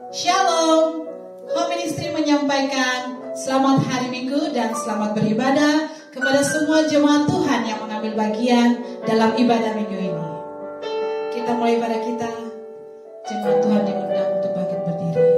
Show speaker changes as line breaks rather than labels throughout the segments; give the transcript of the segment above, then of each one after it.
Shalom, Home Ministry menyampaikan selamat hari Minggu dan selamat beribadah kepada semua jemaat Tuhan yang mengambil bagian dalam ibadah minggu ini. Kita mulai ibadah kita, jemaat Tuhan diundang untuk bangkit berdiri.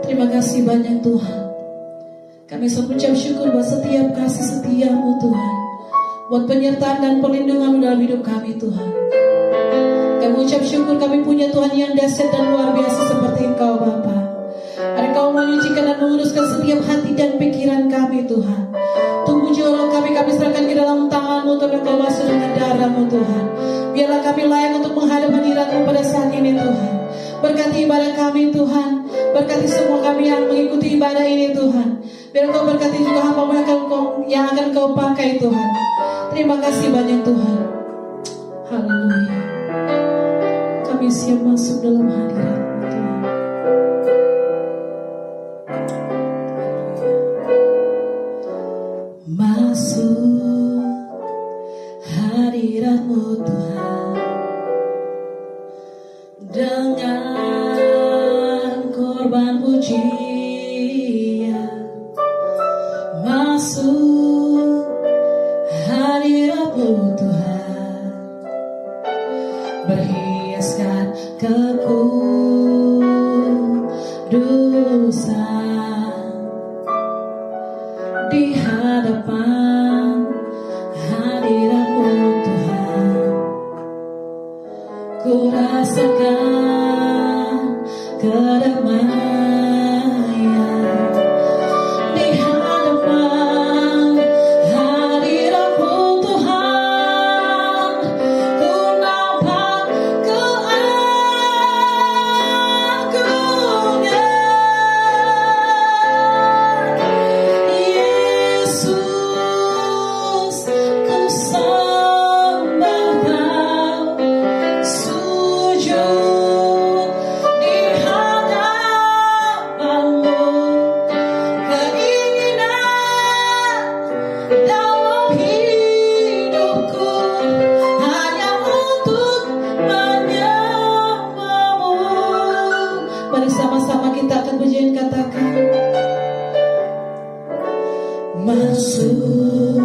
Terima kasih banyak Tuhan. Kami mengucap syukur buat setiap kasih setia-Mu Tuhan, buat penyertaan dan perlindungan dalam hidup kami Tuhan. Kami mengucap syukur kami punya Tuhan yang dahsyat dan luar biasa seperti Engkau Bapa. Engkau menyucikan dan menguruskan setiap hati dan pikiran kami Tuhan. Tunggu jiwa kami serahkan ke dalam tangan-Mu untuk Engkau basuh dengan darah-Mu Tuhan. Biarlah kami layak untuk menghadap hadirat-Mu pada saat ini Tuhan. Berkati ibadah kami Tuhan, berkati semua kami yang mengikuti ibadah ini Tuhan. Biar Engkau berkati juga hamba-Mu yang akan Engkau pakai Tuhan. Terima kasih banyak Tuhan. Haleluya. Kami siap masuk dalam hadirat-Mu Tuhan. Masuk hadirat-Mu Tuhan dengan korban pujian. Masuk hadirat-Mu Tuhan, berhiaskan kekudusan di hadapan hadirat-Mu Tuhan. Ku rasakan kedamaian di hadapan hadirat-Mu Tuhan. Ku nampak keagungan Yesus. Ku sembah Kau, sujud di hadapan-Mu. Keinginan dalam hidupku hanya untuk menyembah-Mu. Mari sama-sama kita akan pujian katakan. Masuk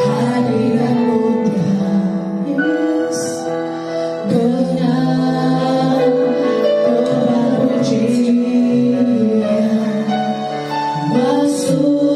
hadirat-Mu Tuhan, yes. Dengan korban pujian. Masuk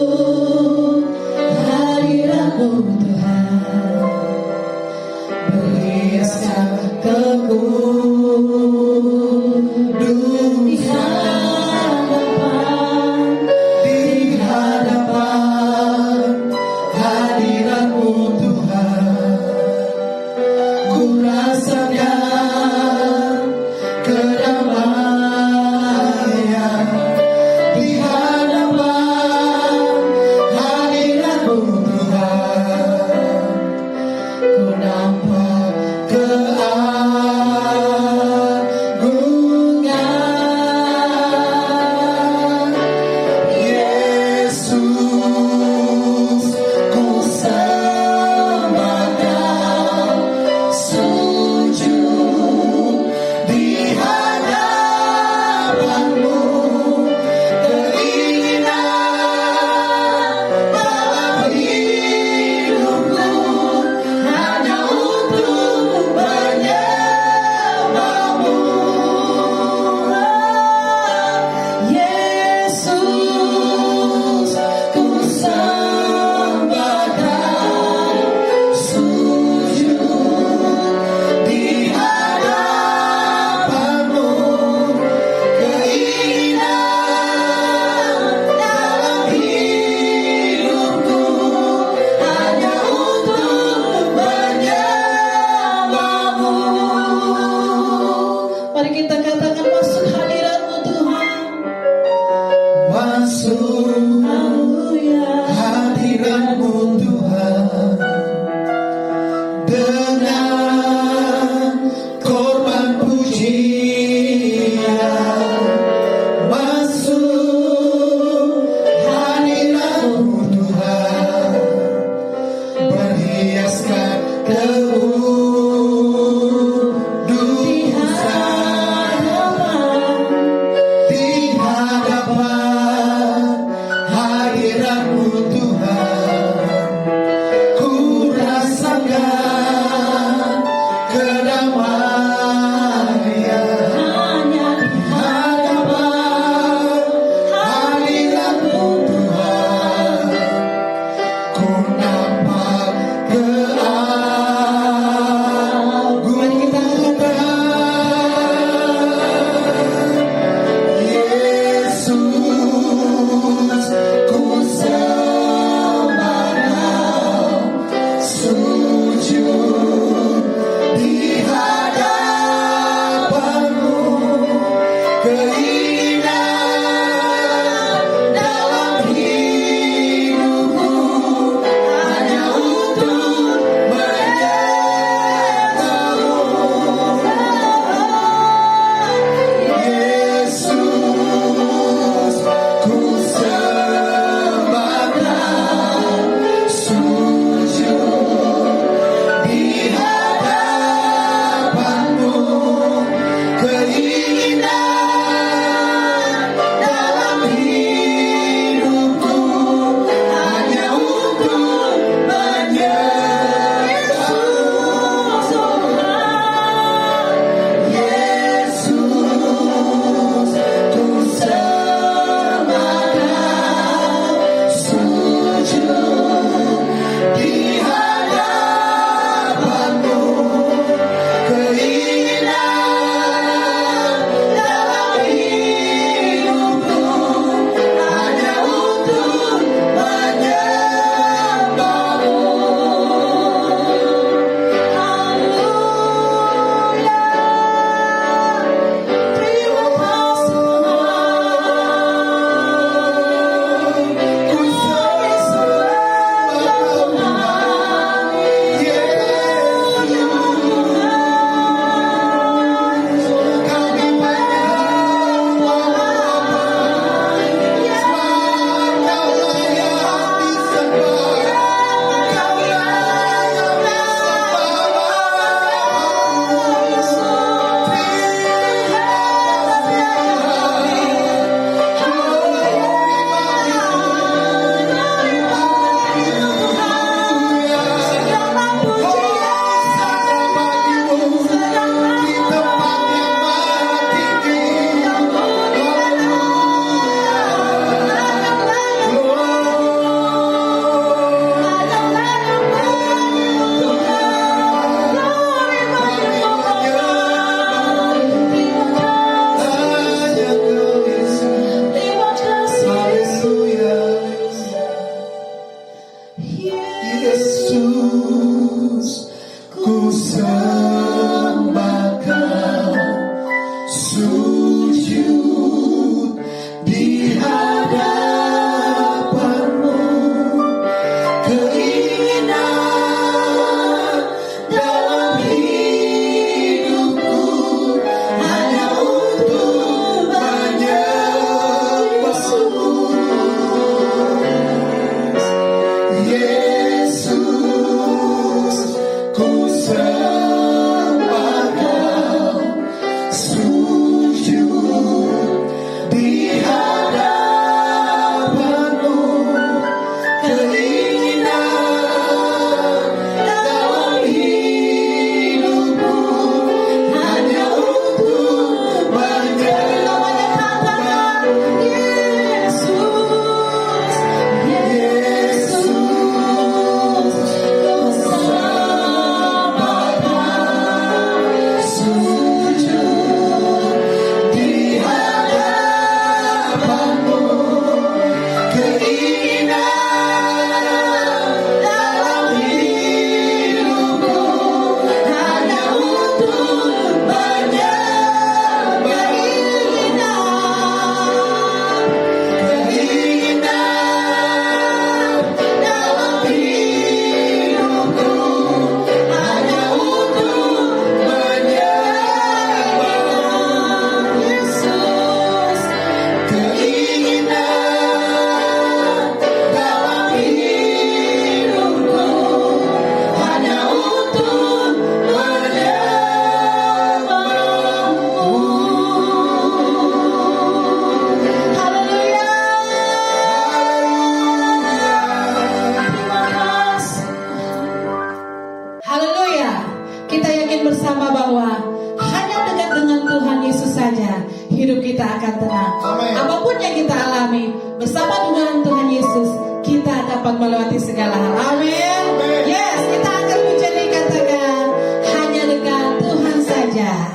dapat melewati segala hal. Amin. Yes, kita akan menjadi katakan hanya dengan Tuhan saja.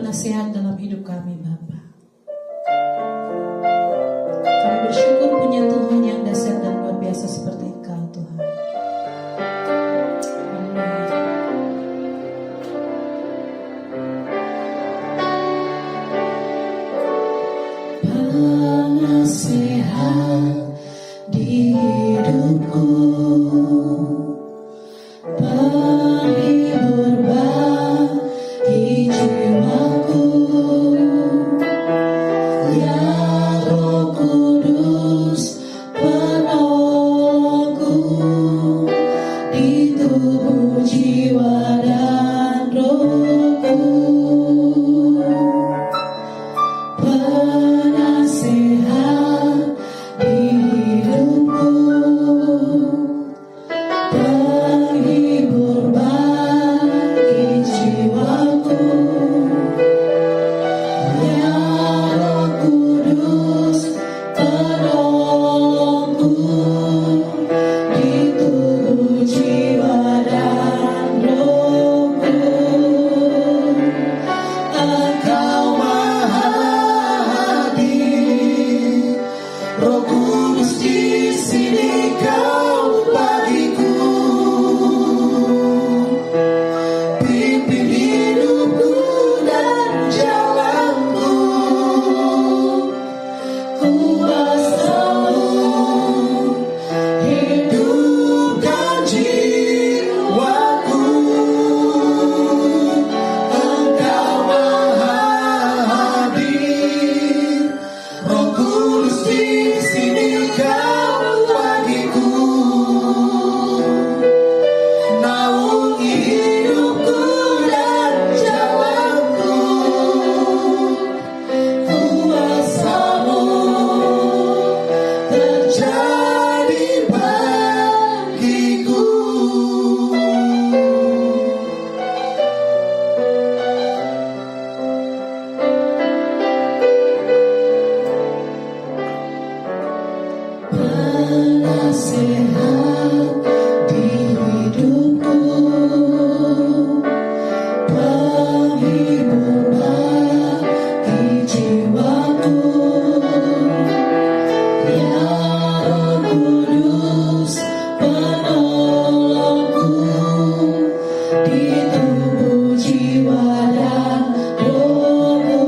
penasehat dalam hidup kami Bapa. Kami bersyukur punya Tuhan yang dahsyat dan luar biasa seperti Engkau Tuhan. Penasehat di hidupku, penghibur bagi jiwaku, ya Roh Kudus penolongku di tubuh jiwa dan rohku. Penasehat di hidupku, penghibur bagi jiwaku, ya Roh Kudus penolongku di tubuh jiwa dan rohku. Engkau Maha Hadir, Roh Kudus di sini Kau bagiku. Pimpin hidupku dan jalanku, kuasa-Mu hidupkan jiwaku. Engkau Maha Hadir, Roh Kudus di sini Kau bagiku. Naungi hidupku dan jalanku, kuasa-Mu terjadi bagiku. Penasehat di hidupku, penghibur bagi jiwaku, ya Roh Kudus penolongku di tubuh jiwa dan rohku.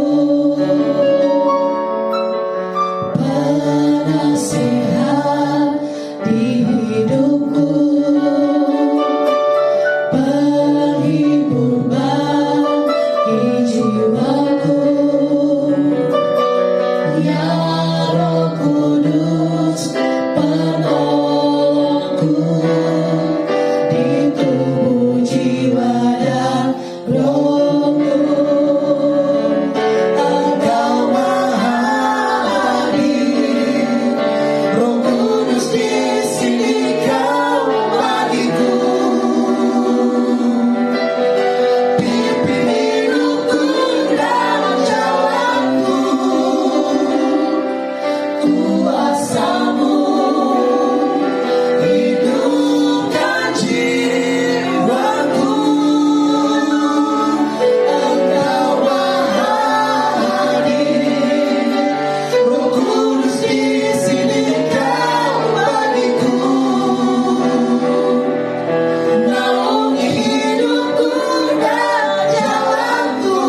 Penasehat di hidupku, penghibur bagi jiwaku, ya Roh Kudus penolongku di tubuh jiwa dan rohku. Engkau Maha Hadir, Roh Kudus di sini Kau bagiku. Pimpin hidupku dan jalanku, kuasa-Mu hidupkan jiwaku. Engkau Maha Hadir, Roh Kudus di sini Kau bagiku. Naungi hidupku dan jalanku,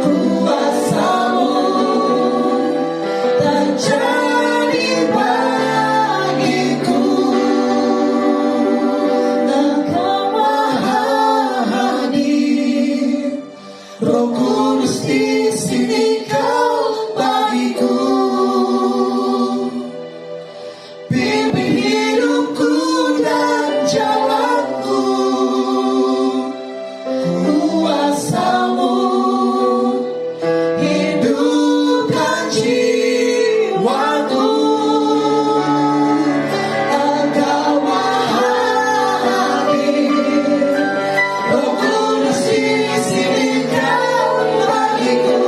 kuasa-Mu terjadi bagiku. Engkau Maha Hadir, Roh Kudus di sini Kau bagiku. Pimpin hidupku dan jalanku, kuasa-Mu hidupkan jiwaku. Engkau Maha Hadir, Roh Kudus di sini Kau bagiku.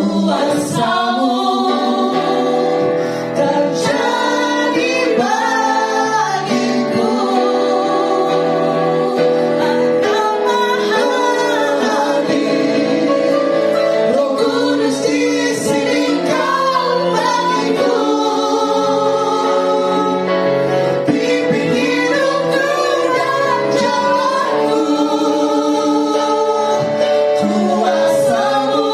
kuasa-Mu terjadi bagiku. Engkau Maha Hadir, Roh Kudus di sini Kau bagiku. Pimpin hidupku dan jalanku, kuasa-Mu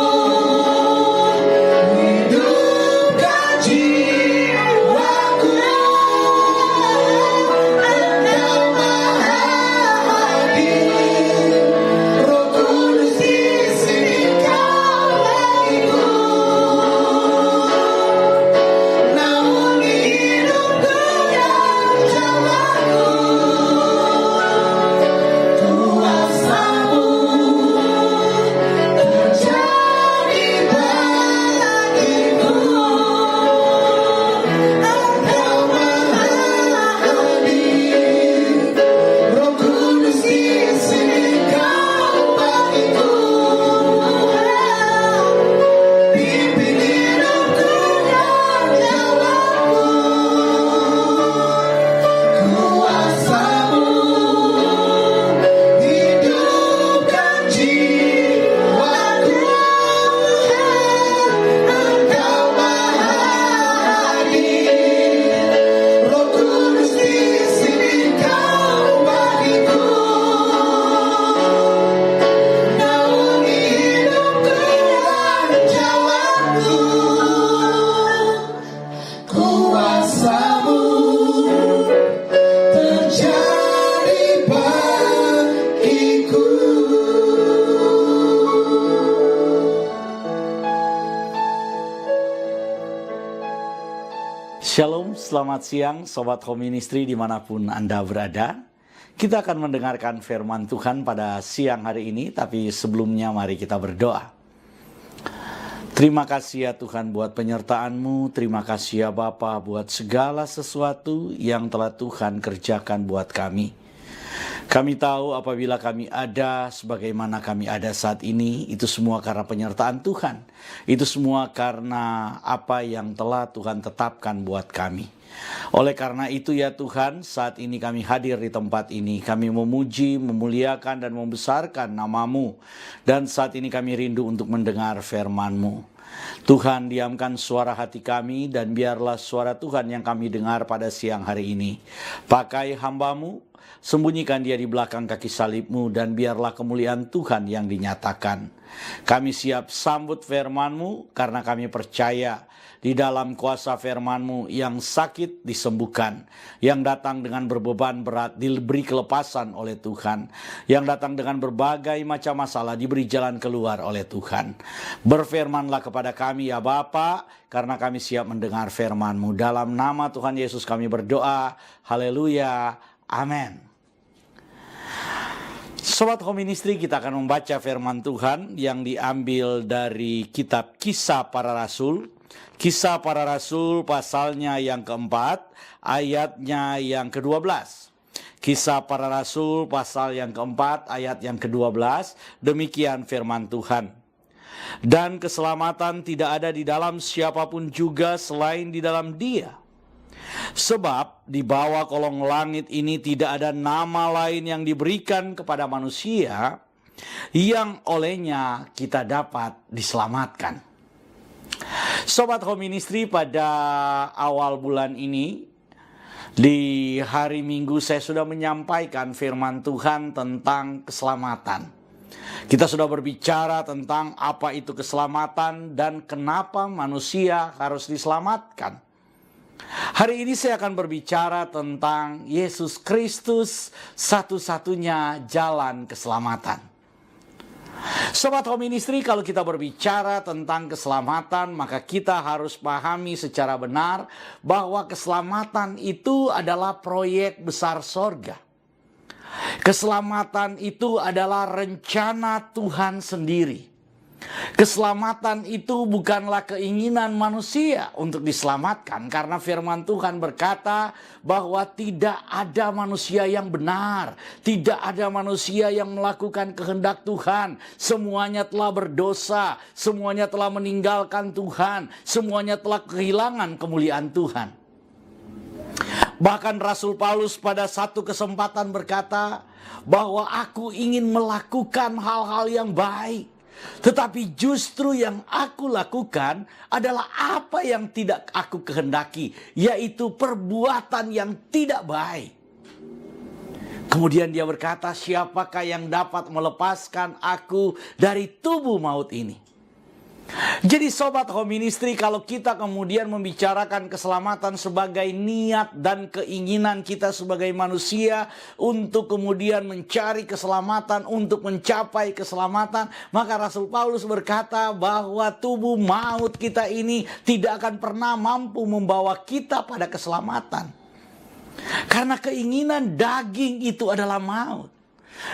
hidupkan jiwaku. Engkau Maha Hadir, Roh Kudus di sini Kau bagiku. Naungi hidupku dan jalanku, kuasa-Mu terjadi bagiku. Engkau Maha Hadir, Roh Kudus di sini Kau bagiku. Pimpin hidupku dan jalanku, kuasa-Mu hidupkan jiwaku. Engkau Maha Hadir, Roh Kudus di sini Kau bagiku. Naungi hidupku dan jalanku, kuasa-Mu terjadi bagiku.
Shalom, selamat siang Sobat Home Ministry dimanapun Anda berada. Kita akan mendengarkan firman Tuhan pada siang hari ini, tapi sebelumnya mari kita berdoa. Terima kasih ya Tuhan buat penyertaan-Mu, terima kasih ya Bapa buat segala sesuatu yang telah Tuhan kerjakan buat kami. Kami tahu apabila kami ada sebagaimana kami ada saat ini, itu semua karena penyertaan Tuhan. Itu semua karena apa yang telah Tuhan tetapkan buat kami. Oleh karena itu ya Tuhan, saat ini kami hadir di tempat ini. Kami memuji, memuliakan dan membesarkan nama-Mu. Dan saat ini kami rindu untuk mendengar firman-Mu. Tuhan, diamkan suara hati kami dan biarlah suara Tuhan yang kami dengar pada siang hari ini. Pakai hamba-Mu, sembunyikan dia di belakang kaki salib-Mu dan biarlah kemuliaan Tuhan yang dinyatakan. Kami siap sambut firman-Mu karena kami percaya di dalam kuasa firman-Mu yang sakit disembuhkan, yang datang dengan berbeban berat diberi kelepasan oleh Tuhan, yang datang dengan berbagai macam masalah diberi jalan keluar oleh Tuhan. Berfirmanlah kepada kami ya Bapa, karena kami siap mendengar firman-Mu. Dalam nama Tuhan Yesus kami berdoa. Haleluya. Amin. Sobat Home Ministry, kita akan membaca firman Tuhan yang diambil dari kitab Kisah Para Rasul. Kisah Para Rasul pasalnya yang keempat, ayatnya yang ke-12. Kisah Para Rasul pasal yang keempat, ayat yang ke-12. Demikian firman Tuhan. Dan keselamatan tidak ada di dalam siapapun juga selain di dalam Dia. Sebab di bawah kolong langit ini tidak ada nama lain yang diberikan kepada manusia yang olehnya kita dapat diselamatkan. Sobat Home Ministry, pada awal bulan ini, di hari Minggu saya sudah menyampaikan firman Tuhan tentang keselamatan. Kita sudah berbicara tentang apa itu keselamatan dan kenapa manusia harus diselamatkan. Hari ini saya akan berbicara tentang Yesus Kristus, satu-satunya jalan keselamatan. Sobat Home Ministry, kalau kita berbicara tentang keselamatan, maka kita harus pahami secara benar bahwa keselamatan itu adalah proyek besar sorga. Keselamatan itu adalah rencana Tuhan sendiri. Keselamatan itu bukanlah keinginan manusia untuk diselamatkan, karena firman Tuhan berkata bahwa tidak ada manusia yang benar, tidak ada manusia yang melakukan kehendak Tuhan. Semuanya telah berdosa, semuanya telah meninggalkan Tuhan, semuanya telah kehilangan kemuliaan Tuhan. Bahkan Rasul Paulus pada satu kesempatan berkata bahwa aku ingin melakukan hal-hal yang baik, tetapi justru yang aku lakukan adalah apa yang tidak aku kehendaki, yaitu perbuatan yang tidak baik. Kemudian dia berkata, siapakah yang dapat melepaskan aku dari tubuh maut ini? Jadi Sobat Home Ministry, kalau kita kemudian membicarakan keselamatan sebagai niat dan keinginan kita sebagai manusia untuk kemudian mencari keselamatan, untuk mencapai keselamatan, maka Rasul Paulus berkata bahwa tubuh maut kita ini tidak akan pernah mampu membawa kita pada keselamatan. Karena keinginan daging itu adalah maut.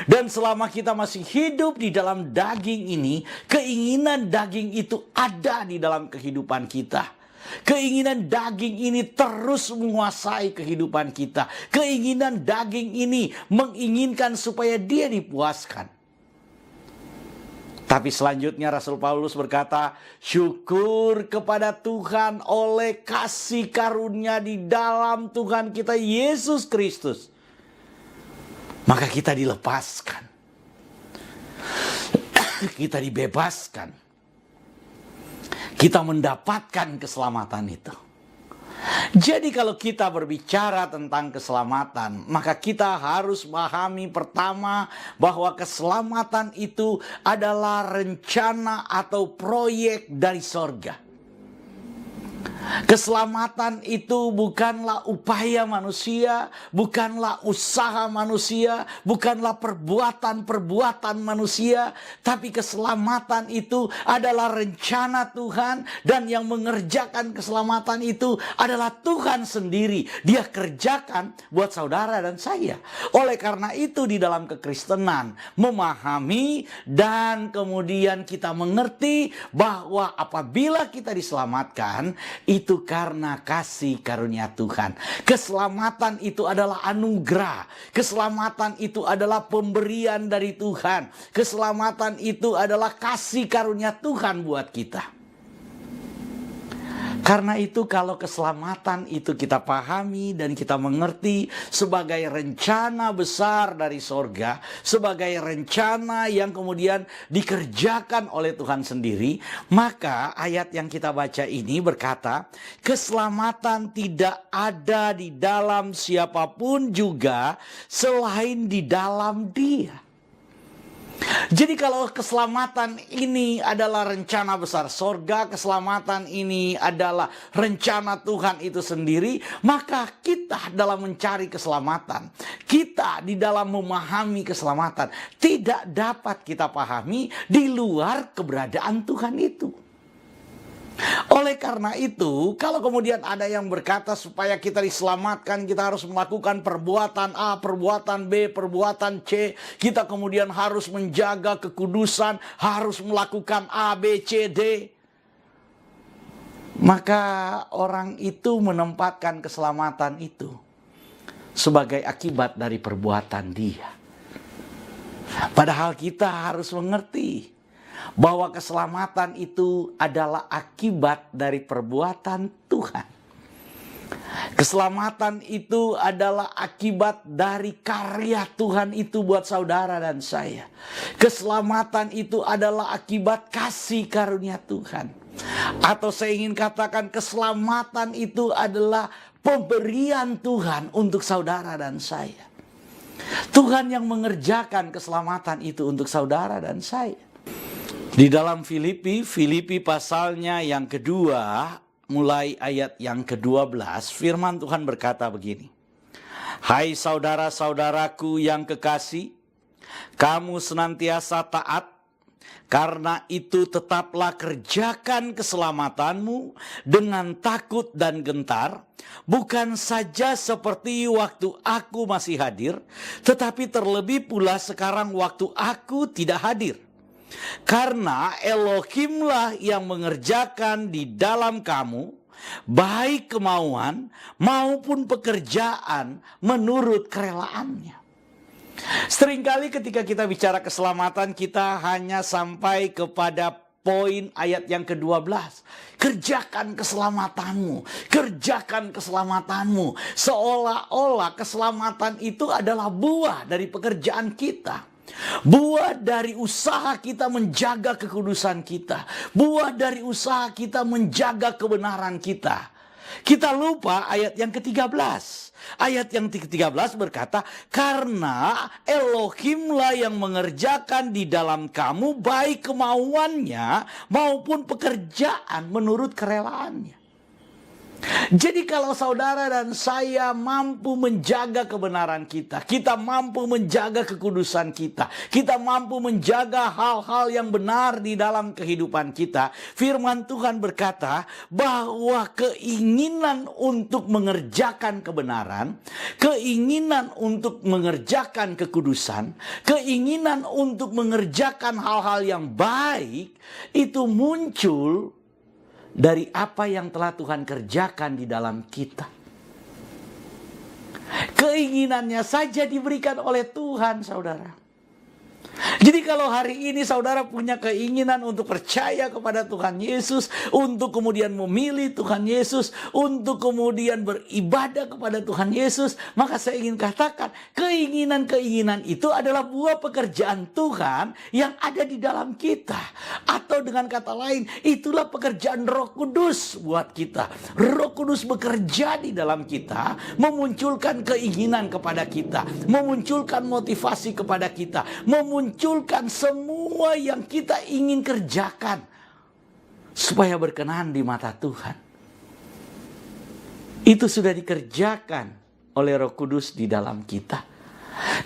Dan selama kita masih hidup di dalam daging ini, keinginan daging itu ada di dalam kehidupan kita. Keinginan daging ini terus menguasai kehidupan kita. Keinginan daging ini menginginkan supaya dia dipuaskan. Tapi selanjutnya Rasul Paulus berkata, syukur kepada Tuhan oleh kasih karunia di dalam Tuhan kita Yesus Kristus. Maka kita dilepaskan. Kita dibebaskan. Kita mendapatkan keselamatan itu. Jadi kalau kita berbicara tentang keselamatan, maka kita harus pahami pertama bahwa keselamatan itu adalah rencana atau proyek dari sorga. Keselamatan itu bukanlah upaya manusia, bukanlah usaha manusia, bukanlah perbuatan-perbuatan manusia, tapi keselamatan itu adalah rencana Tuhan, dan yang mengerjakan keselamatan itu adalah Tuhan sendiri. Dia kerjakan buat saudara dan saya. Oleh karena itu di dalam kekristenan memahami dan kemudian kita mengerti bahwa apabila kita diselamatkan, itu karena kasih karunia Tuhan. Keselamatan itu adalah anugerah. Keselamatan itu adalah pemberian dari Tuhan. Keselamatan itu adalah kasih karunia Tuhan buat kita. Karena itu kalau keselamatan itu kita pahami dan kita mengerti sebagai rencana besar dari sorga, sebagai rencana yang kemudian dikerjakan oleh Tuhan sendiri, maka ayat yang kita baca ini berkata, keselamatan tidak ada di dalam siapapun juga selain di dalam Dia. Jadi kalau keselamatan ini adalah rencana besar sorga, keselamatan ini adalah rencana Tuhan itu sendiri, maka kita dalam mencari keselamatan, kita di dalam memahami keselamatan, tidak dapat kita pahami di luar keberadaan Tuhan itu. Oleh karena itu, kalau kemudian ada yang berkata supaya kita diselamatkan, kita harus melakukan perbuatan A, perbuatan B, perbuatan C. Kita kemudian harus menjaga kekudusan, harus melakukan A, B, C, D. Maka orang itu menempatkan keselamatan itu sebagai akibat dari perbuatan dia. Padahal kita harus mengerti bahwa keselamatan itu adalah akibat dari perbuatan Tuhan. Keselamatan itu adalah akibat dari karya Tuhan itu buat saudara dan saya. Keselamatan itu adalah akibat kasih karunia Tuhan. Atau saya ingin katakan keselamatan itu adalah pemberian Tuhan untuk saudara dan saya. Tuhan yang mengerjakan keselamatan itu untuk saudara dan saya. Di dalam Filipi pasalnya yang kedua, mulai ayat yang ke-12, firman Tuhan berkata begini. Hai saudara-saudaraku yang kekasih, kamu senantiasa taat, karena itu tetaplah kerjakan keselamatanmu dengan takut dan gentar, bukan saja seperti waktu aku masih hadir, tetapi terlebih pula sekarang waktu aku tidak hadir. Karena Elohimlah yang mengerjakan di dalam kamu, baik kemauan maupun pekerjaan menurut kerelaannya. Seringkali ketika kita bicara keselamatan, kita hanya sampai kepada poin ayat yang ke-12. Kerjakan keselamatanmu, kerjakan keselamatanmu. Seolah-olah keselamatan itu adalah buah dari pekerjaan kita. Buah dari usaha kita menjaga kekudusan kita. Buah dari usaha kita menjaga kebenaran kita. Kita lupa ayat yang ke-13. Ayat yang ke-13 berkata, karena Elohimlah yang mengerjakan di dalam kamu baik kemauannya maupun pekerjaan menurut kerelaannya. Jadi kalau saudara dan saya mampu menjaga kebenaran kita, kita mampu menjaga kekudusan kita, kita mampu menjaga hal-hal yang benar di dalam kehidupan kita, firman Tuhan berkata bahwa keinginan untuk mengerjakan kebenaran, keinginan untuk mengerjakan kekudusan, keinginan untuk mengerjakan hal-hal yang baik itu muncul dari apa yang telah Tuhan kerjakan di dalam kita. Keinginannya saja diberikan oleh Tuhan, saudara. Jadi kalau hari ini saudara punya keinginan untuk percaya kepada Tuhan Yesus, untuk kemudian memilih Tuhan Yesus, untuk kemudian beribadah kepada Tuhan Yesus, maka saya ingin katakan, keinginan-keinginan itu adalah buah pekerjaan Tuhan yang ada di dalam kita. Atau dengan kata lain, itulah pekerjaan Roh Kudus buat kita. Roh Kudus bekerja di dalam kita, memunculkan keinginan kepada kita, memunculkan motivasi kepada kita, memunculkan semua yang kita ingin kerjakan supaya berkenan di mata Tuhan. Itu sudah dikerjakan oleh Roh Kudus di dalam kita.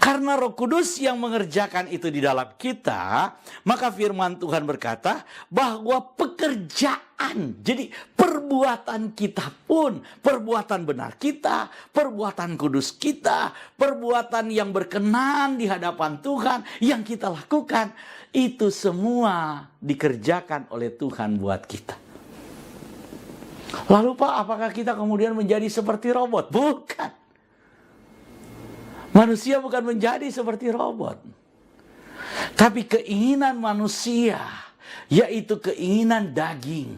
Karena Roh Kudus yang mengerjakan itu di dalam kita, maka firman Tuhan berkata bahwa pekerjaan, jadi perbuatan kita pun, perbuatan benar kita, perbuatan kudus kita, perbuatan yang berkenan di hadapan Tuhan yang kita lakukan, itu semua dikerjakan oleh Tuhan buat kita. Lalu Pak, apakah kita kemudian menjadi seperti robot? Bukan. Manusia bukan menjadi seperti robot. Tapi keinginan manusia, yaitu keinginan daging,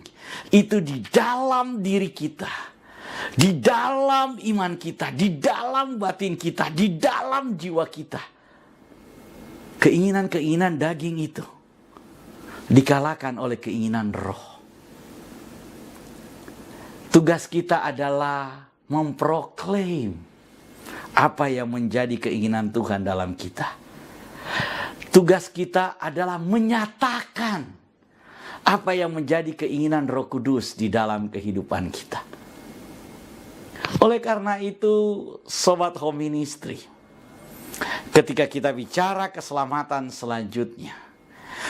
itu di dalam diri kita, di dalam iman kita, di dalam batin kita, di dalam jiwa kita. Keinginan-keinginan daging itu dikalahkan oleh keinginan roh. Tugas kita adalah memproklaim apa yang menjadi keinginan Tuhan dalam kita. Tugas kita adalah menyatakan apa yang menjadi keinginan Roh Kudus di dalam kehidupan kita. Oleh karena itu, Sobat Home Ministry, ketika kita bicara keselamatan selanjutnya,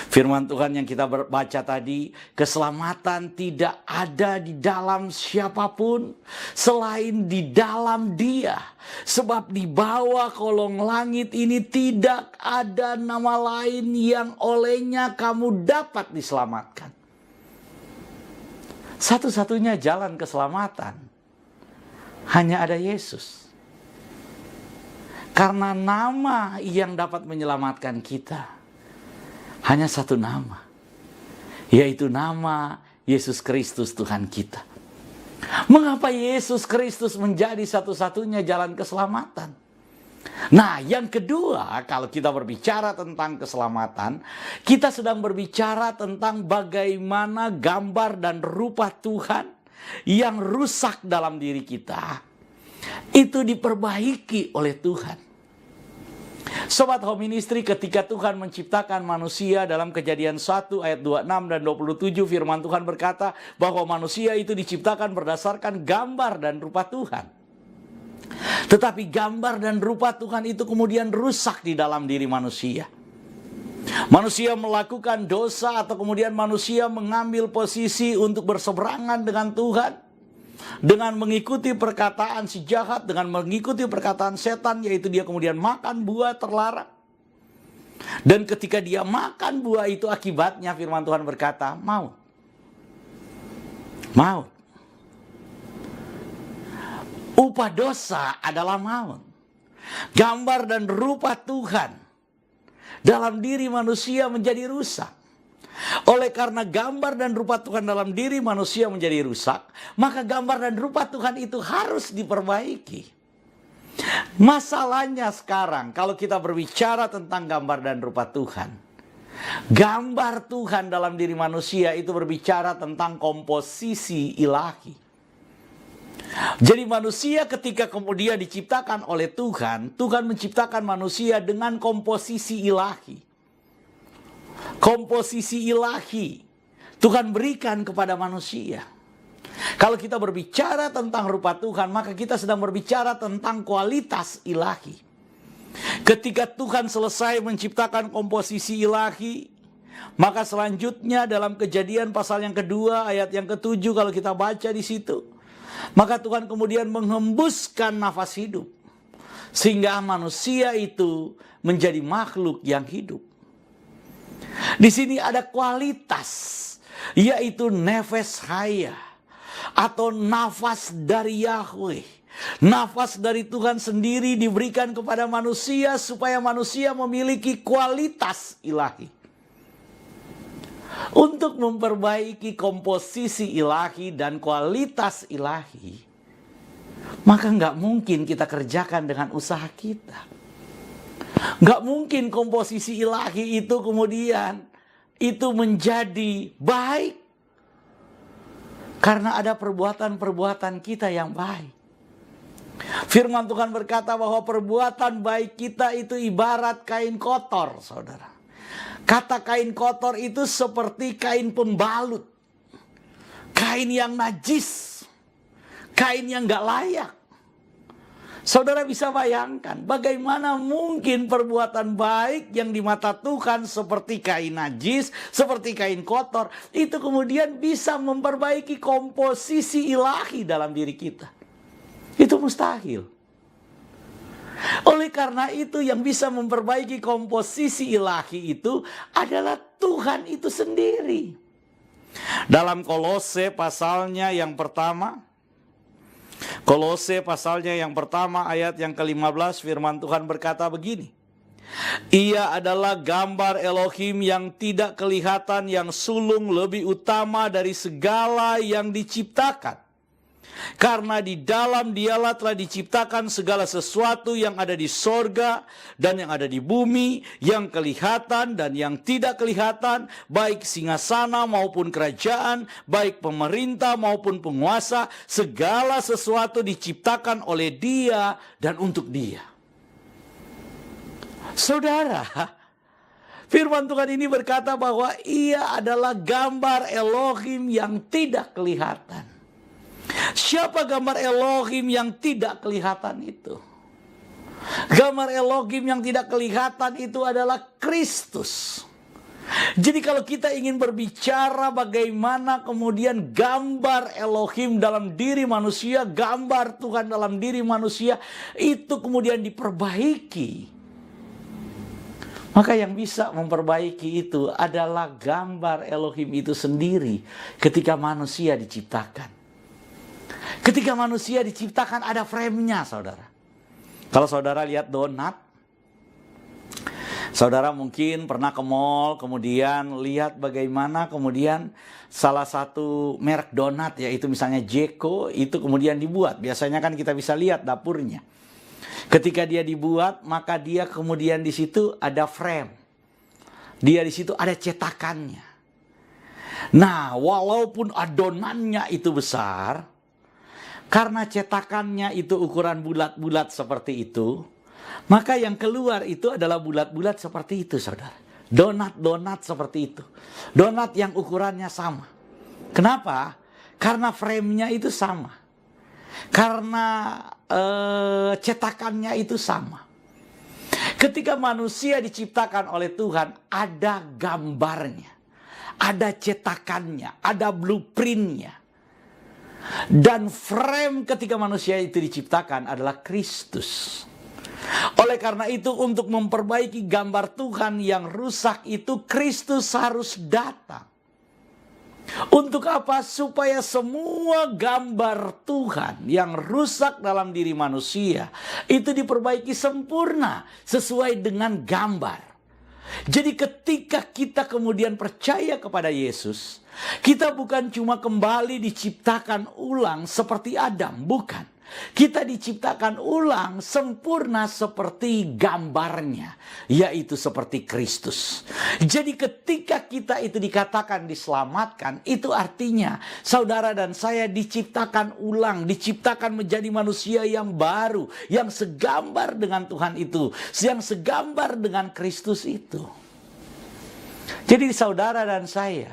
firman Tuhan yang kita baca tadi, keselamatan tidak ada di dalam siapapun selain di dalam Dia. Sebab di bawah kolong langit ini tidak ada nama lain yang olehnya kamu dapat diselamatkan. Satu-satunya jalan keselamatan hanya ada Yesus. Karena nama yang dapat menyelamatkan kita hanya satu nama, yaitu nama Yesus Kristus Tuhan kita. Mengapa Yesus Kristus menjadi satu-satunya jalan keselamatan? Nah, yang kedua, kalau kita berbicara tentang keselamatan, kita sedang berbicara tentang bagaimana gambar dan rupa Tuhan yang rusak dalam diri kita itu diperbaiki oleh Tuhan. Sobat Home Ministry, ketika Tuhan menciptakan manusia dalam Kejadian 1 ayat 26 dan 27, firman Tuhan berkata bahwa manusia itu diciptakan berdasarkan gambar dan rupa Tuhan. Tetapi gambar dan rupa Tuhan itu kemudian rusak di dalam diri manusia. Manusia melakukan dosa atau kemudian manusia mengambil posisi untuk berseberangan dengan Tuhan. Dengan mengikuti perkataan si jahat, dengan mengikuti perkataan setan, yaitu dia kemudian makan buah terlarang. Dan ketika dia makan buah itu, akibatnya firman Tuhan berkata, maut. Maut. Upah dosa adalah maut. Gambar dan rupa Tuhan dalam diri manusia menjadi rusak. Oleh karena gambar dan rupa Tuhan dalam diri manusia menjadi rusak, maka gambar dan rupa Tuhan itu harus diperbaiki. Masalahnya sekarang, kalau kita berbicara tentang gambar dan rupa Tuhan, gambar Tuhan dalam diri manusia itu berbicara tentang komposisi ilahi. Jadi manusia ketika kemudian diciptakan oleh Tuhan, Tuhan menciptakan manusia dengan komposisi ilahi. Komposisi ilahi Tuhan berikan kepada manusia. Kalau kita berbicara tentang rupa Tuhan, maka kita sedang berbicara tentang kualitas ilahi. Ketika Tuhan selesai menciptakan komposisi ilahi, maka selanjutnya dalam Kejadian pasal yang kedua, ayat yang ke-7, kalau kita baca di situ, maka Tuhan kemudian menghembuskan nafas hidup, sehingga manusia itu menjadi makhluk yang hidup. Di sini ada kualitas, yaitu nefes haya, atau nafas dari Yahweh. Nafas dari Tuhan sendiri diberikan kepada manusia supaya manusia memiliki kualitas ilahi. Untuk memperbaiki komposisi ilahi dan kualitas ilahi, maka nggak mungkin kita kerjakan dengan usaha kita. Nggak mungkin komposisi ilahi itu kemudian itu menjadi baik karena ada perbuatan-perbuatan kita yang baik. Firman Tuhan berkata bahwa perbuatan baik kita itu ibarat kain kotor, saudara. Kata kain kotor itu seperti kain pembalut, kain yang najis, kain yang gak layak. Saudara bisa bayangkan bagaimana mungkin perbuatan baik yang di mata Tuhan seperti kain najis, seperti kain kotor, itu kemudian bisa memperbaiki komposisi ilahi dalam diri kita. Itu mustahil. Oleh karena itu yang bisa memperbaiki komposisi ilahi itu adalah Tuhan itu sendiri. Dalam Kolose pasalnya yang pertama, Kolose pasalnya yang pertama ayat yang ke-15, firman Tuhan berkata begini. Ia adalah gambar Elohim yang tidak kelihatan, yang sulung lebih utama dari segala yang diciptakan. Karena di dalam Dialah telah diciptakan segala sesuatu yang ada di sorga dan yang ada di bumi, yang kelihatan dan yang tidak kelihatan, baik singgasana maupun kerajaan, baik pemerintah maupun penguasa, segala sesuatu diciptakan oleh Dia dan untuk Dia. Saudara, firman Tuhan ini berkata bahwa Ia adalah gambar Elohim yang tidak kelihatan. Siapa gambar Elohim yang tidak kelihatan itu? Gambar Elohim yang tidak kelihatan itu adalah Kristus. Jadi kalau kita ingin berbicara bagaimana kemudian gambar Elohim dalam diri manusia, gambar Tuhan dalam diri manusia itu kemudian diperbaiki, maka yang bisa memperbaiki itu adalah gambar Elohim itu sendiri ketika manusia diciptakan. Ketika manusia diciptakan ada frame-nya, saudara. Kalau saudara lihat donat, saudara mungkin pernah ke mall, kemudian lihat bagaimana kemudian salah satu merek donat, yaitu misalnya Jeko, itu kemudian dibuat. Biasanya kan kita bisa lihat dapurnya. Ketika dia dibuat, maka dia kemudian di situ ada frame. Dia di situ ada cetakannya. Nah, walaupun adonannya itu besar, karena cetakannya itu ukuran bulat-bulat seperti itu, maka yang keluar itu adalah bulat-bulat seperti itu, saudara. Donat-donat seperti itu. Donat yang ukurannya sama. Kenapa? Karena frame-nya itu sama. Karena cetakannya itu sama. Ketika manusia diciptakan oleh Tuhan, ada gambarnya, ada cetakannya, ada blueprint-nya. Dan frame ketika manusia itu diciptakan adalah Kristus. Oleh karena itu, untuk memperbaiki gambar Tuhan yang rusak itu, Kristus harus datang. Untuk apa? Supaya semua gambar Tuhan yang rusak dalam diri manusia itu diperbaiki sempurna sesuai dengan gambar. Jadi ketika kita kemudian percaya kepada Yesus, kita bukan cuma kembali diciptakan ulang seperti Adam, bukan. Kita diciptakan ulang sempurna seperti gambarnya, yaitu seperti Kristus. Jadi ketika kita itu dikatakan diselamatkan, itu artinya saudara dan saya diciptakan ulang, diciptakan menjadi manusia yang baru, yang segambar dengan Tuhan itu, yang segambar dengan Kristus itu. Jadi saudara dan saya,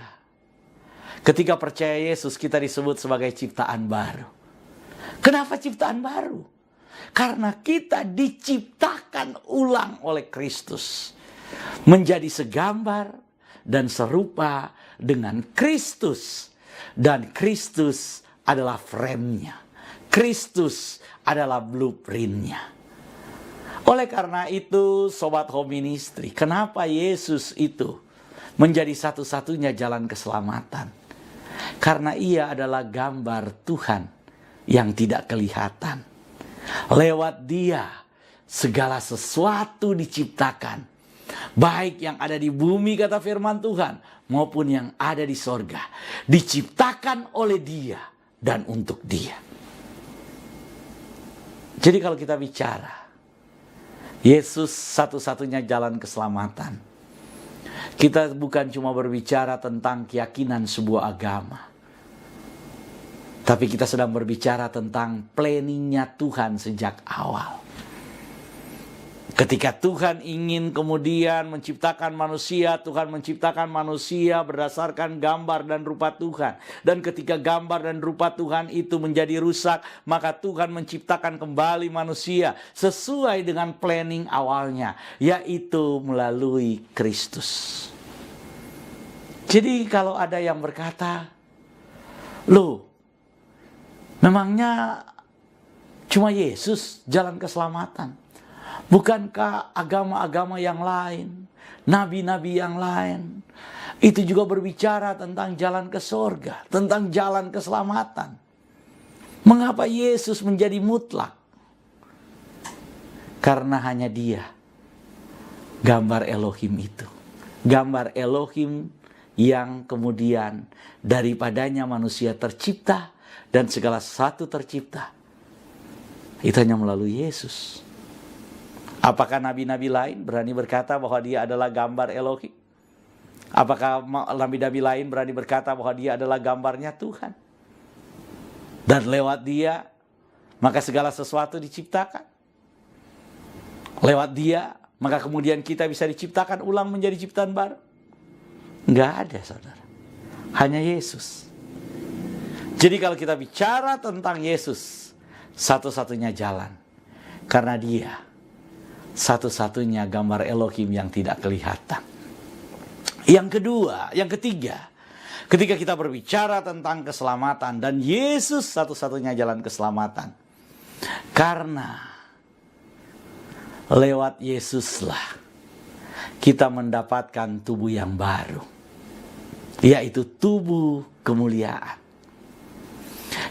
ketika percaya Yesus, kita disebut sebagai ciptaan baru. Kenapa ciptaan baru? Karena kita diciptakan ulang oleh Kristus. Menjadi segambar dan serupa dengan Kristus. Dan Kristus adalah frame-nya. Kristus adalah blueprint-nya. Oleh karena itu, Sobat Home Ministry, kenapa Yesus itu menjadi satu-satunya jalan keselamatan? Karena ia adalah gambar Tuhan yang tidak kelihatan. Lewat dia segala sesuatu diciptakan. Baik yang ada di bumi, kata firman Tuhan, maupun yang ada di sorga. Diciptakan oleh dia dan untuk dia. Jadi kalau kita bicara Yesus satu-satunya jalan keselamatan, kita bukan cuma berbicara tentang keyakinan sebuah agama, tapi kita sedang berbicara tentang planningnya Tuhan sejak awal. Ketika Tuhan ingin kemudian menciptakan manusia, Tuhan menciptakan manusia berdasarkan gambar dan rupa Tuhan. Dan ketika gambar dan rupa Tuhan itu menjadi rusak, maka Tuhan menciptakan kembali manusia sesuai dengan planning awalnya, yaitu melalui Kristus. Jadi kalau ada yang berkata, loh, memangnya cuma Yesus jalan keselamatan? Bukankah agama-agama yang lain, nabi-nabi yang lain, itu juga berbicara tentang jalan ke sorga, tentang jalan keselamatan? Mengapa Yesus menjadi mutlak? Karena hanya dia, gambar Elohim itu. Gambar Elohim yang kemudian daripadanya manusia tercipta dan segala sesuatu tercipta. Itu hanya melalui Yesus. Apakah nabi-nabi lain berani berkata bahwa dia adalah gambar Elohim? Apakah nabi-nabi lain berani berkata bahwa dia adalah gambarnya Tuhan? Dan lewat dia, maka segala sesuatu diciptakan. Lewat dia, maka kemudian kita bisa diciptakan ulang menjadi ciptaan baru. Enggak ada, saudara. Hanya Yesus. Jadi kalau kita bicara tentang Yesus, satu-satunya jalan. Karena dia satu-satunya gambar Elohim yang tidak kelihatan. Yang kedua, yang ketiga, ketika kita berbicara tentang keselamatan dan Yesus satu-satunya jalan keselamatan. Karena lewat Yesuslah kita mendapatkan tubuh yang baru, yaitu tubuh kemuliaan.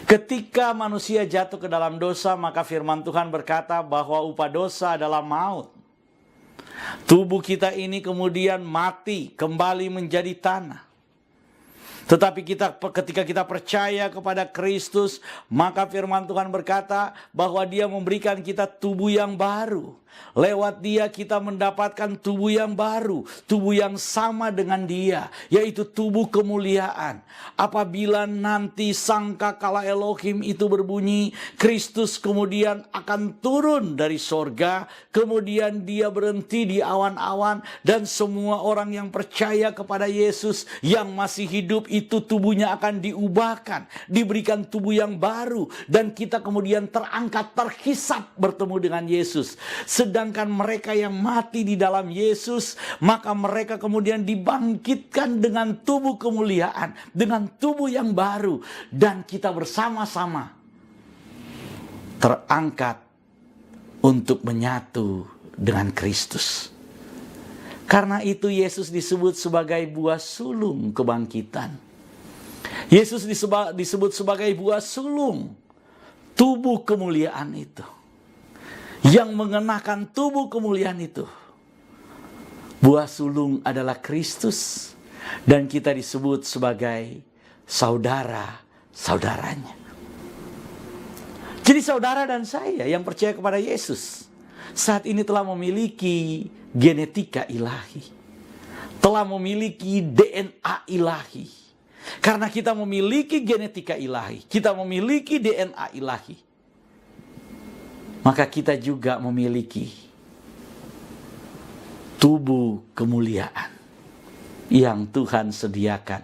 Ketika manusia jatuh ke dalam dosa, maka firman Tuhan berkata bahwa upah dosa adalah maut. Tubuh kita ini kemudian mati, kembali menjadi tanah. Tetapi ketika kita percaya kepada Kristus, maka firman Tuhan berkata bahwa dia memberikan kita tubuh yang baru. Lewat dia kita mendapatkan tubuh yang baru, tubuh yang sama dengan dia, yaitu tubuh kemuliaan. Apabila nanti sangkakala Elohim itu berbunyi, Kristus kemudian akan turun dari sorga, kemudian dia berhenti di awan-awan, dan semua orang yang percaya kepada Yesus yang masih hidup itu tubuhnya akan diubahkan, diberikan tubuh yang baru, dan kita kemudian terangkat, terhisap bertemu dengan Yesus. Sedangkan mereka yang mati di dalam Yesus, maka mereka kemudian dibangkitkan dengan tubuh kemuliaan, dengan tubuh yang baru, dan kita bersama-sama terangkat untuk menyatu dengan Kristus. Karena itu Yesus disebut sebagai buah sulung kebangkitan. Yesus disebut sebagai buah sulung tubuh kemuliaan itu. Yang mengenakan tubuh kemuliaan itu. Buah sulung adalah Kristus. Dan kita disebut sebagai saudara-saudaranya. Jadi saudara dan saya yang percaya kepada Yesus saat ini telah memiliki genetika ilahi. Telah memiliki DNA ilahi. Karena kita memiliki genetika ilahi. Kita memiliki DNA ilahi. Maka kita juga memiliki tubuh kemuliaan yang Tuhan sediakan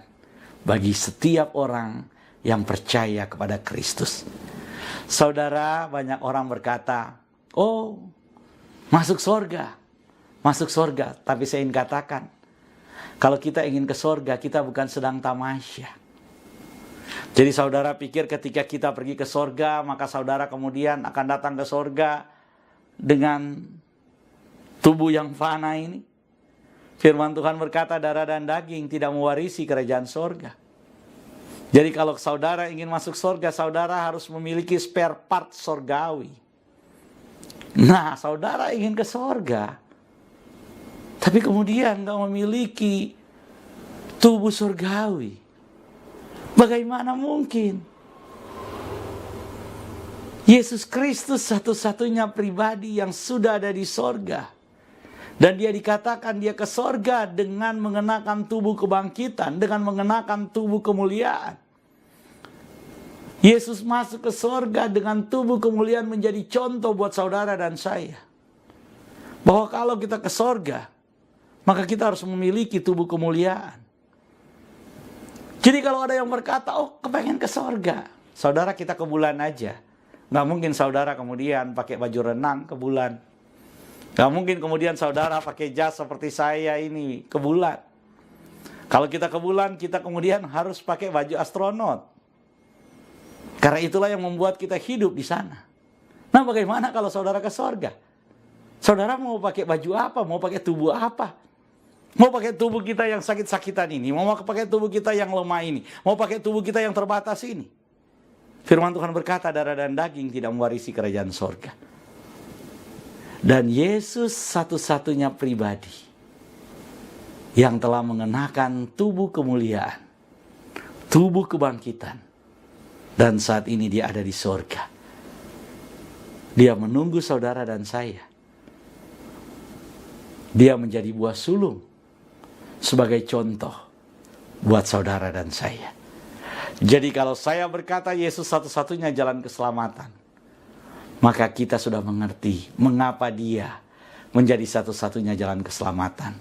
bagi setiap orang yang percaya kepada Kristus. Saudara, banyak orang berkata, oh, masuk surga. Masuk surga. Tapi saya ingin katakan, kalau kita ingin ke surga, kita bukan sedang tamasya. Jadi saudara pikir ketika kita pergi ke surga, maka saudara kemudian akan datang ke surga dengan tubuh yang fana ini. Firman Tuhan berkata, darah dan daging tidak mewarisi kerajaan surga. Jadi kalau saudara ingin masuk surga, saudara harus memiliki spare part surgawi. Nah, saudara ingin ke surga, tapi kemudian nggak memiliki tubuh surgawi. Bagaimana mungkin? Yesus Kristus satu-satunya pribadi yang sudah ada di surga. Dan dia dikatakan dia ke sorga dengan mengenakan tubuh kebangkitan, dengan mengenakan tubuh kemuliaan. Yesus masuk ke sorga dengan tubuh kemuliaan menjadi contoh buat saudara dan saya. Bahwa kalau kita ke sorga, maka kita harus memiliki tubuh kemuliaan. Jadi kalau ada yang berkata, oh kepengen ke sorga, saudara kita ke bulan aja. Nggak mungkin saudara kemudian pakai baju renang ke bulan. Gak mungkin kemudian saudara pakai jas seperti saya ini ke bulan. Kalau kita ke bulan, kita kemudian harus pakai baju astronot. Karena itulah yang membuat kita hidup di sana. Nah, bagaimana kalau saudara ke sorga? Saudara mau pakai baju apa? Mau pakai tubuh apa? Mau pakai tubuh kita yang sakit-sakitan ini? Mau pakai tubuh kita yang lemah ini? Mau pakai tubuh kita yang terbatas ini? Firman Tuhan berkata, darah dan daging tidak mewarisi kerajaan sorga. Dan Yesus satu-satunya pribadi yang telah mengenakan tubuh kemuliaan, tubuh kebangkitan. Dan saat ini dia ada di sorga. Dia menunggu saudara dan saya. Dia menjadi buah sulung sebagai contoh buat saudara dan saya. Jadi kalau saya berkata Yesus satu-satunya jalan keselamatan, maka kita sudah mengerti mengapa dia menjadi satu-satunya jalan keselamatan.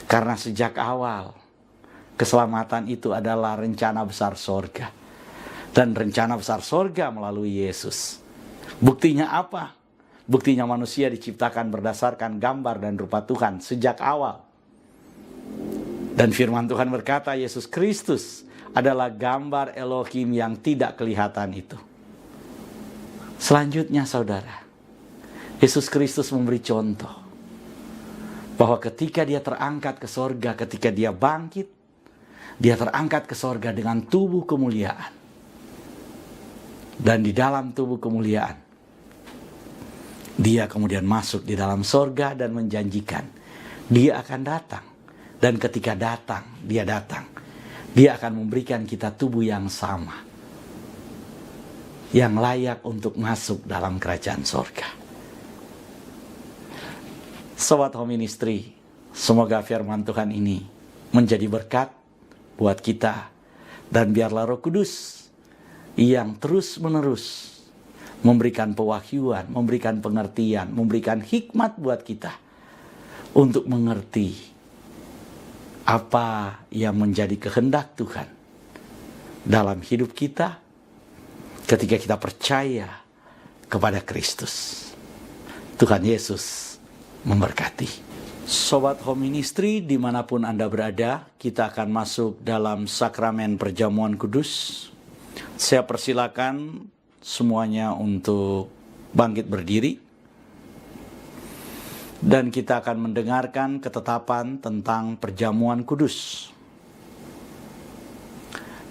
Karena sejak awal, keselamatan itu adalah rencana besar sorga. Dan rencana besar sorga melalui Yesus. Buktinya apa? Buktinya manusia diciptakan berdasarkan gambar dan rupa Tuhan sejak awal. Dan firman Tuhan berkata, Yesus Kristus adalah gambar Elohim yang tidak kelihatan itu. Selanjutnya saudara, Yesus Kristus memberi contoh bahwa ketika dia terangkat ke sorga, ketika dia bangkit, dia terangkat ke sorga dengan tubuh kemuliaan. Dan di dalam tubuh kemuliaan, dia kemudian masuk di dalam sorga dan menjanjikan dia akan datang. Dan ketika datang, dia akan memberikan kita tubuh yang sama, yang layak untuk masuk dalam kerajaan sorga. Sobat Home Ministry, semoga firman Tuhan ini menjadi berkat buat kita. Dan biarlah Roh Kudus yang terus-menerus memberikan pewahyuan, memberikan pengertian, memberikan hikmat buat kita untuk mengerti apa yang menjadi kehendak Tuhan dalam hidup kita ketika kita percaya kepada Kristus. Tuhan Yesus memberkati. Sobat Home Ministry, dimanapun Anda berada, kita akan masuk dalam sakramen perjamuan kudus. Saya persilakan semuanya untuk bangkit berdiri. Dan kita akan mendengarkan ketetapan tentang perjamuan kudus.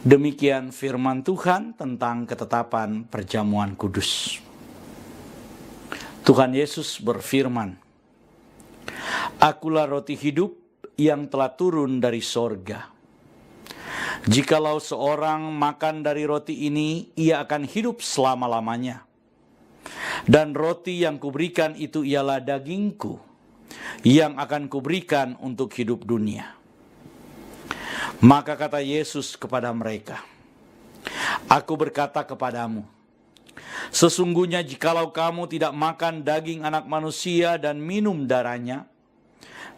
Demikian firman Tuhan tentang ketetapan perjamuan kudus. Tuhan Yesus berfirman, "Akulah roti hidup yang telah turun dari sorga. Jikalau seorang makan dari roti ini, ia akan hidup selama-lamanya. Dan roti yang kuberikan itu ialah dagingku, yang akan kuberikan untuk hidup dunia." Maka kata Yesus kepada mereka, "Aku berkata kepadamu, sesungguhnya jikalau kamu tidak makan daging anak manusia dan minum darahnya,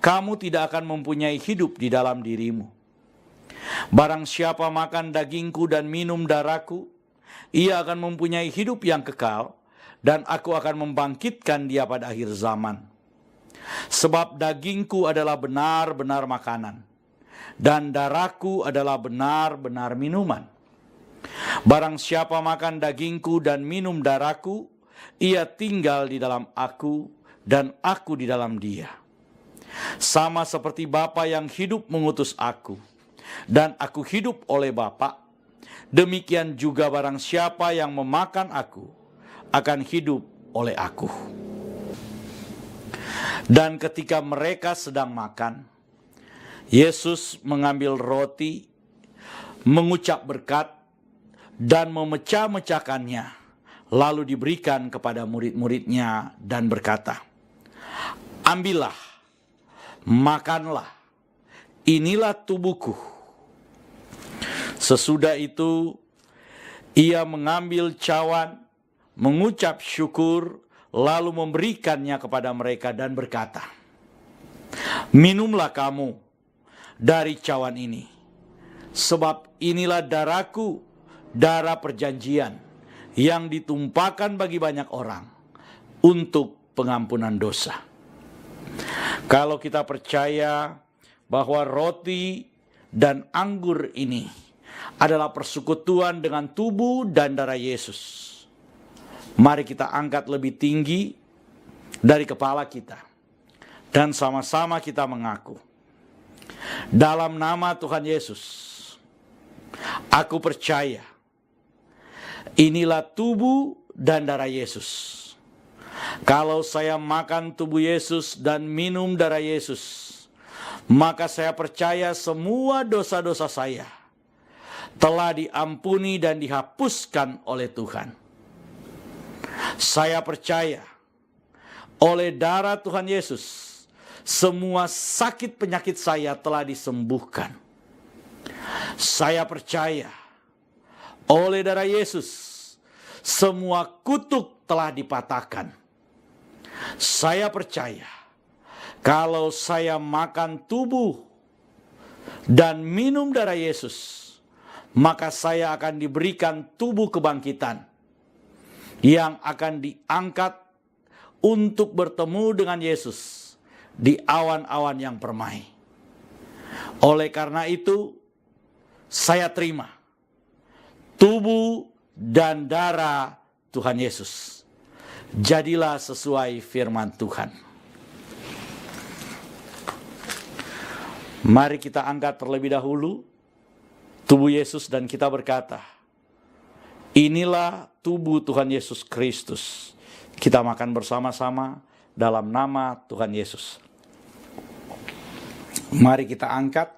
kamu tidak akan mempunyai hidup di dalam dirimu. Barang siapa makan dagingku dan minum darahku, ia akan mempunyai hidup yang kekal, dan aku akan membangkitkan dia pada akhir zaman. Sebab dagingku adalah benar-benar makanan, dan darahku adalah benar-benar minuman. Barang siapa makan dagingku dan minum darahku, ia tinggal di dalam aku, dan aku di dalam dia. Sama seperti Bapa yang hidup mengutus aku, dan aku hidup oleh Bapa, demikian juga barang siapa yang memakan aku, akan hidup oleh aku." Dan ketika mereka sedang makan, Yesus mengambil roti, mengucap berkat, dan memecah-mecahkannya, lalu diberikan kepada murid-muridnya dan berkata, "Ambillah, makanlah, inilah tubuhku." Sesudah itu, ia mengambil cawan, mengucap syukur, lalu memberikannya kepada mereka dan berkata, "Minumlah kamu dari cawan ini, sebab inilah darahku, darah perjanjian, yang ditumpahkan bagi banyak orang untuk pengampunan dosa." Kalau kita percaya bahwa roti dan anggur ini adalah persekutuan dengan tubuh dan darah Yesus, mari kita angkat lebih tinggi dari kepala kita dan sama-sama kita mengaku, "Dalam nama Tuhan Yesus, aku percaya inilah tubuh dan darah Yesus. Kalau saya makan tubuh Yesus dan minum darah Yesus, maka saya percaya semua dosa-dosa saya telah diampuni dan dihapuskan oleh Tuhan. Saya percaya oleh darah Tuhan Yesus, semua sakit penyakit saya telah disembuhkan. Saya percaya oleh darah Yesus, semua kutuk telah dipatahkan. Saya percaya kalau saya makan tubuh dan minum darah Yesus, maka saya akan diberikan tubuh kebangkitan yang akan diangkat untuk bertemu dengan Yesus di awan-awan yang permai. Oleh karena itu, saya terima tubuh dan darah Tuhan Yesus. Jadilah sesuai firman Tuhan. Mari kita angkat terlebih dahulu tubuh Yesus dan kita berkata, "Inilah tubuh Tuhan Yesus Kristus." Kita makan bersama-sama dalam nama Tuhan Yesus. Mari kita angkat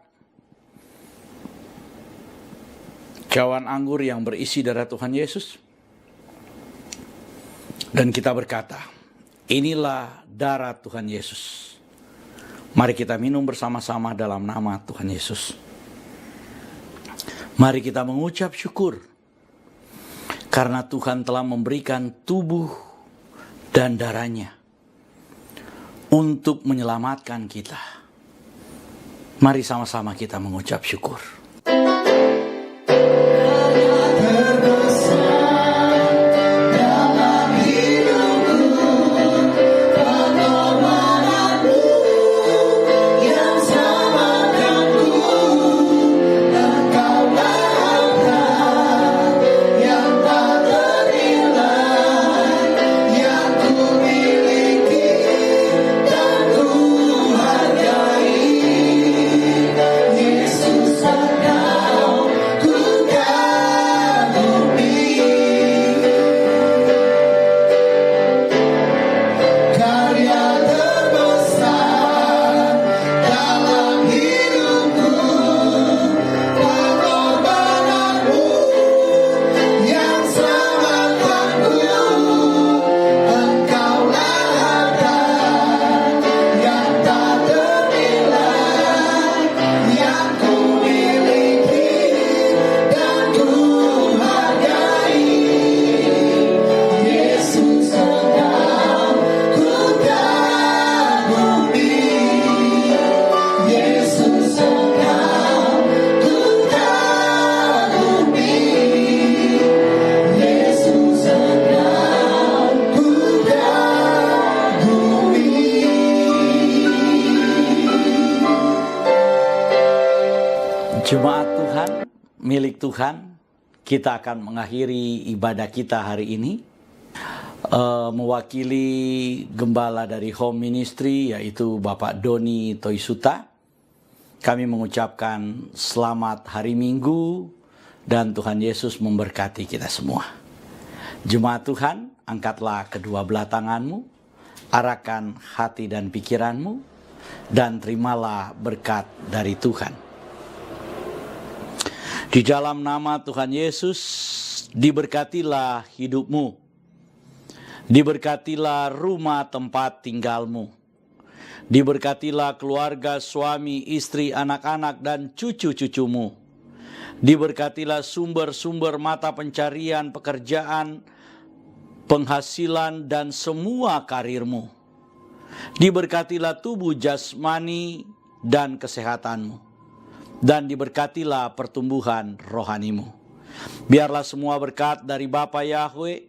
cawan anggur yang berisi darah Tuhan Yesus. Dan kita berkata, "Inilah darah Tuhan Yesus." Mari kita minum bersama-sama dalam nama Tuhan Yesus. Mari kita mengucap syukur karena Tuhan telah memberikan tubuh dan darahnya untuk menyelamatkan kita. Mari sama-sama kita mengucap syukur.
Yang ku miliki dan
milik Tuhan, kita akan mengakhiri ibadah kita hari ini. Mewakili gembala dari Home Ministry, yaitu Bapak Doni Toisuta, kami mengucapkan selamat hari Minggu dan Tuhan Yesus memberkati kita semua. Jemaat Tuhan, angkatlah kedua belah tanganmu, arahkan hati dan pikiranmu, dan terimalah berkat dari Tuhan. Di dalam nama Tuhan Yesus, diberkatilah hidupmu, diberkatilah rumah tempat tinggalmu, diberkatilah keluarga, suami, istri, anak-anak, dan cucu-cucumu, diberkatilah sumber-sumber mata pencarian, pekerjaan, penghasilan, dan semua karirmu, diberkatilah tubuh jasmani dan kesehatanmu, dan diberkatilah pertumbuhan rohanimu. Biarlah semua berkat dari Bapa Yahweh,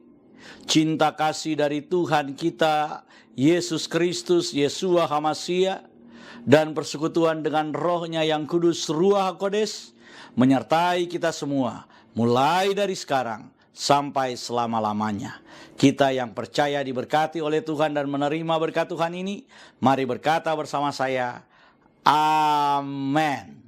cinta kasih dari Tuhan kita Yesus Kristus, Yeshua HaMashiach, dan persekutuan dengan Roh-Nya yang kudus, Ruach HaKodes, menyertai kita semua, mulai dari sekarang sampai selama-lamanya. Kita yang percaya diberkati oleh Tuhan dan menerima berkat Tuhan ini, mari berkata bersama saya, Amin.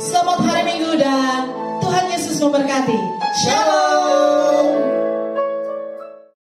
Selamat hari Minggu dan Tuhan Yesus memberkati. Shalom.